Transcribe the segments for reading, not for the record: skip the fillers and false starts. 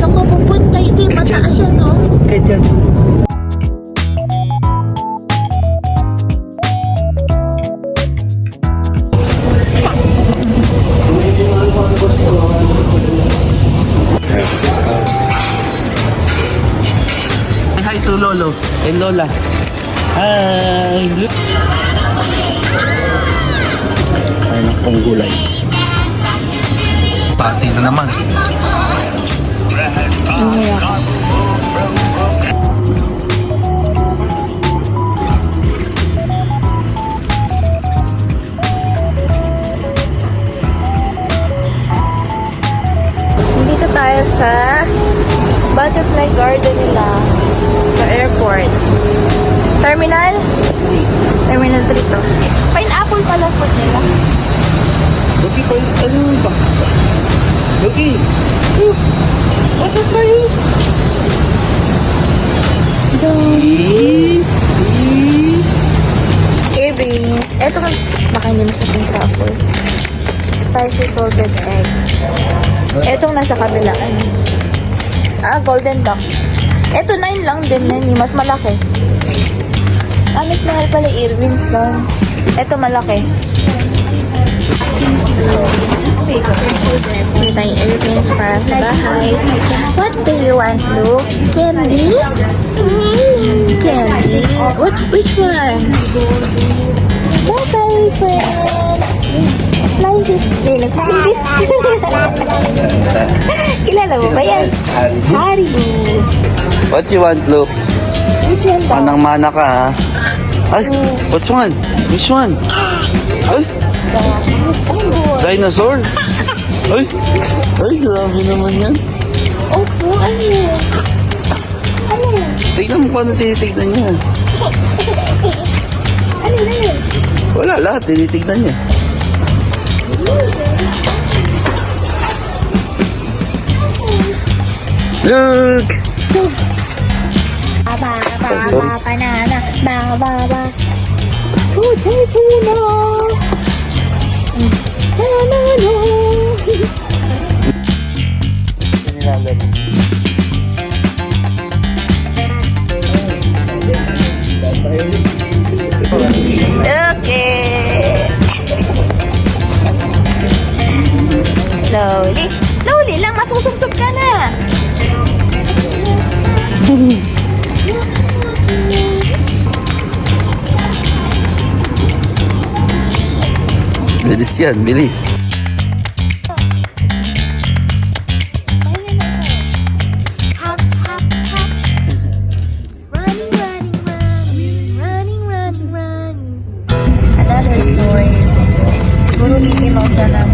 Saan ka pupunta? Hindi, mataas yan, no? Kaya dyan. Hi to Lolo and Lola. Hi! Look! Ay, nakong gulay. Pati na naman. Dito tayo sa Butterfly Garden nila sa airport. Terminal? Terminal 3 to. Pineapple pala food nila. Okay, ano ba? Okay. What is that? Earrings. Eto makainin mo sa ating truffle. Spicy salted egg. Etong nasa kabilaan. Golden duck. Eto 9 lang din na mas malaki. Mas mahal pala earrings lang. Eto malaki. May earrings para sa bahay. What do you want, Luke? Candy? Candy? Which one? Bye-bye, friend. Flying Disney. Nag-flying Disney. Kilala mo ba yan? Haribo. What you want, Luke? Which one ba? Manang-mana ka, ha? Ay, what's one? Which one? Ay, dinosaur? Ay, grabe naman yan. Opo, ano? Ano? Tignan mo paano tinitignan niya. Ano na yun? Wala, lahat tinitignan niya. Look! Sorry. Banana, ba. Tuna. Banana. Okay. Slowly lang, masusubsob ka na. Bilis yan, bilis. Hop, hop, hop. Running. Another toy. Siguro Mickey Mouse na lang.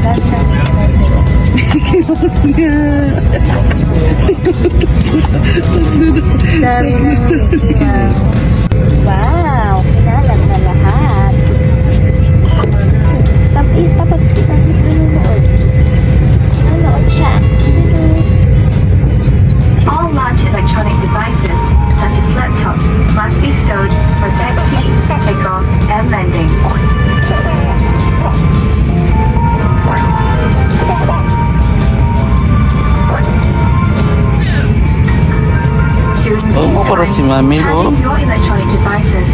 Dami na Mickey Mouse nila. Mickey Mouse nga. Dami na Mickey Mouse. Wow, kinalat na lahat. Tapat nanonood. Nanonood siya. All large electronic devices, such as laptops, must be stowed for taxi, takeoff, and landing. During Oh, these kukurot si times, Mami, oh. charging your electronic devices.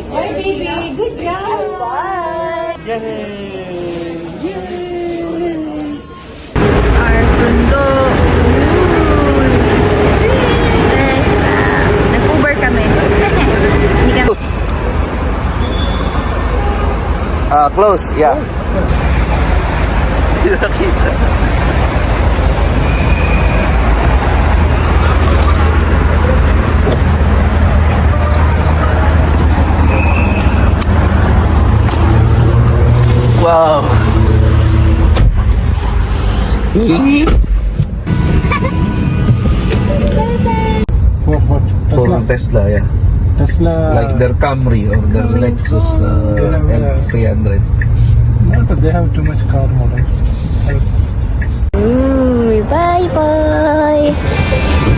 Hi, baby. Good job. Bye. Yay! Close, yeah. Hindi nakita. Wow. What? For Tesla, yeah. Tesla. Like their Camry or their Lexus L300. No, but they have too much car models. Bye bye.